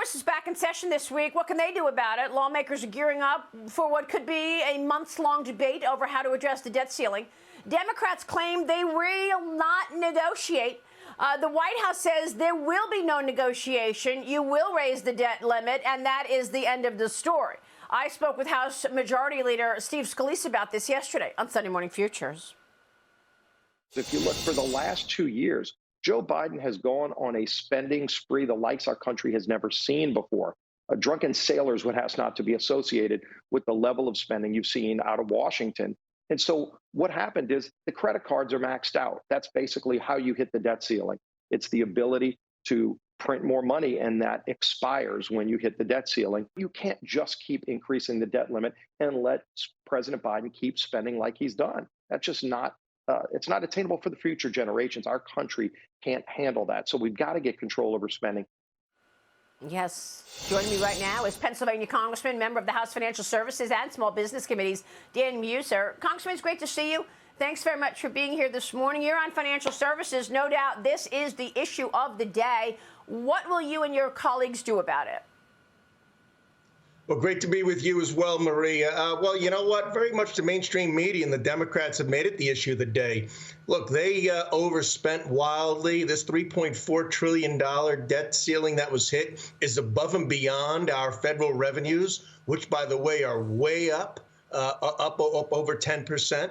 Congress is back in session this week. What can they do about it? Lawmakers are gearing up for what could be a months-long debate over how to address the debt ceiling. Democrats claim they will not negotiate. The White House says there will be no negotiation. You will raise the debt limit, and that is the end of the story. I spoke with House Majority Leader Steve Scalise about this yesterday on Sunday Morning Futures. If you look for the last 2 years, Joe Biden has gone on a spending spree the likes our country has never seen before. A drunken sailor is what has not to be associated with the level of spending you've seen out of Washington. And so what happened is the credit cards are maxed out. That's basically how you hit the debt ceiling. It's the ability to print more money, and that expires when you hit the debt ceiling. You can't just keep increasing the debt limit and let President Biden keep spending like he's done. That's just not it's not attainable for the future generations. Our country can't handle that. So we've got to get control over spending. Yes. Joining me right now is Pennsylvania Congressman, member of the House Financial Services and Small Business Committees, Dan Meuser. Congressman, it's great to see you. Thanks very much for being here this morning. You're on financial services. No doubt this is the issue of the day. What will you and your colleagues do about it? Well, great to be with you as well, Maria. Well, you know what? Very much the mainstream media and the Democrats have made it the issue of the day. Look, they overspent wildly. This $3.4 trillion debt ceiling that was hit is above and beyond our federal revenues, which, by the way, are way up over 10%.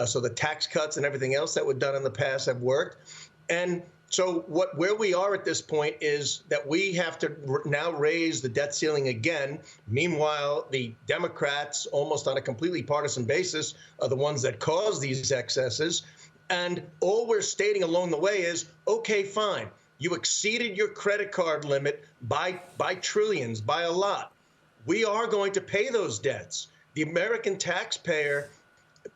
So the tax cuts and everything else that were done in the past have worked. And so where we are at this point is that we have to now raise the debt ceiling again. Meanwhile, the Democrats, almost on a completely partisan basis, are the ones that cause these excesses. And all we're stating along the way is, OK, fine. You exceeded your credit card limit by trillions, by a lot. We are going to pay those debts. The American taxpayer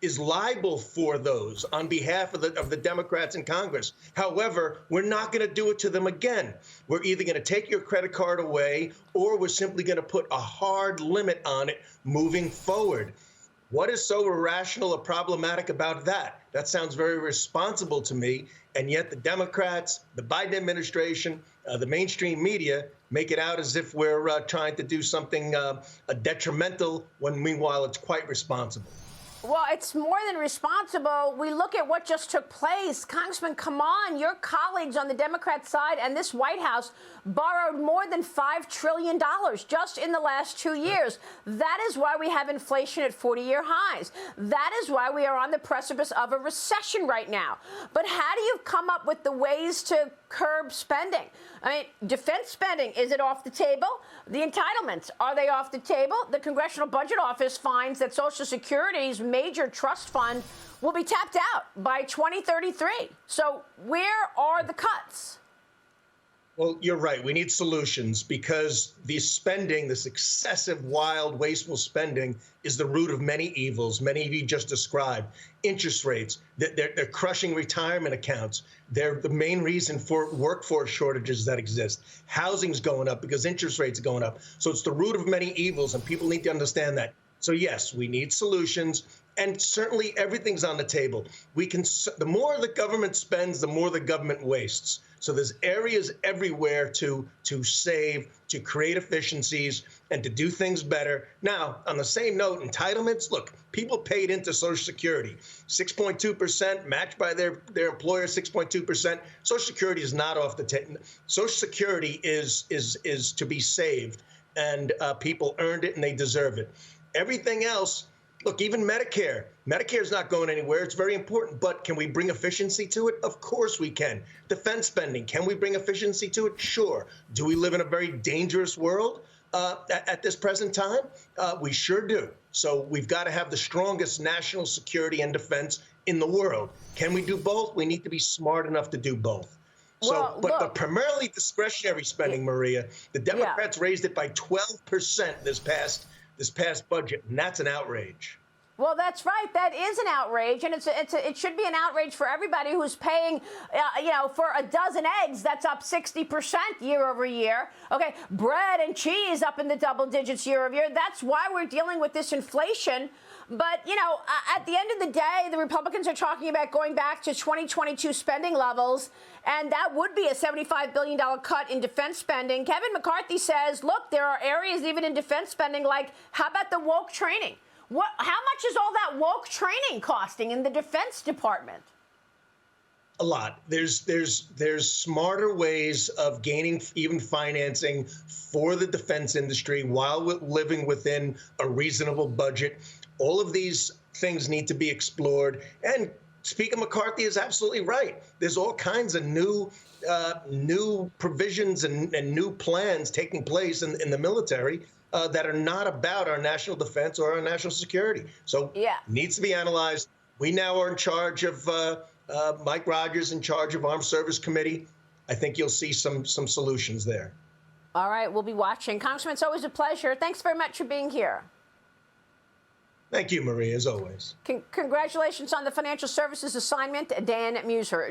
is liable for those on behalf of the Democrats in Congress. However, we're not going to do it to them again. We're either going to take your credit card away, or we're simply going to put a hard limit on it moving forward. What is so irrational or problematic about that? That sounds very responsible to me. And yet the Democrats, the Biden administration, the mainstream media make it out as if we're trying to do something detrimental, when meanwhile it's quite responsible. Well, it's more than responsible. We look at what just took place. Congressman, come on. Your colleagues on the Democrat side and this White House borrowed more than $5 trillion just in the last 2 years. That is why we have inflation at 40-year highs. That is why we are on the precipice of a recession right now. But how do you come up with the ways to curb spending? I mean, defense spending, is it off the table? The entitlements, are they off the table? The Congressional Budget Office finds that Social Security's major trust fund will be tapped out by 2033. So where are the cuts? Well, you're right. We need solutions, because the spending, this excessive, wild, wasteful spending, is the root of many evils, many of you just described. Interest rates, they're crushing retirement accounts. They're the main reason for workforce shortages that exist. Housing's going up because interest rates are going up. So it's the root of many evils, and people need to understand that. So, yes, we need solutions, and certainly everything's on the table. The more the government spends, the more the government wastes. So there's areas everywhere to save, to create efficiencies, and to do things better. Now, on the same note, entitlements, look, people paid into Social Security, 6.2%, matched by their employer, 6.2%. Social Security is not off the table. Social Security is to be saved, and people earned it and they deserve it. Everything else, look, even Medicare. Medicare is not going anywhere. It's very important. But can we bring efficiency to it? Of course we can. Defense spending, can we bring efficiency to it? Sure. Do we live in a very dangerous world at this present time? We sure do. So we've got to have the strongest national security and defense in the world. Can we do both? We need to be smart enough to do both. So, but the primarily discretionary spending, Maria, the Democrats raised it by 12% this past budget, and that's an outrage. Well, that's right. That is an outrage, and it should be an outrage for everybody who's paying, for a dozen eggs, that's up 60% year over year. Okay, bread and cheese up in the double digits year over year. That's why we're dealing with this inflation. But, at the end of the day, the Republicans are talking about going back to 2022 spending levels, and that would be a $75 billion cut in defense spending. Kevin McCarthy says, look, there are areas even in defense spending like, how about the woke training? How much is all that woke training costing in the Defense Department? A lot. There's smarter ways of gaining even financing for the defense industry while living within a reasonable budget. All of these things need to be explored. And Speaker McCarthy is absolutely right. There's all kinds of new provisions and new plans taking place in the military that are not about our national defense or our national security. So it needs to be analyzed. We now are in charge of Mike Rogers in charge of Armed Service Committee. I think you'll see some solutions there. All right, we'll be watching. Congressman, it's always a pleasure. Thanks very much for being here. Thank you, Maria, as always. Congratulations on the financial services assignment, Dan Meuser.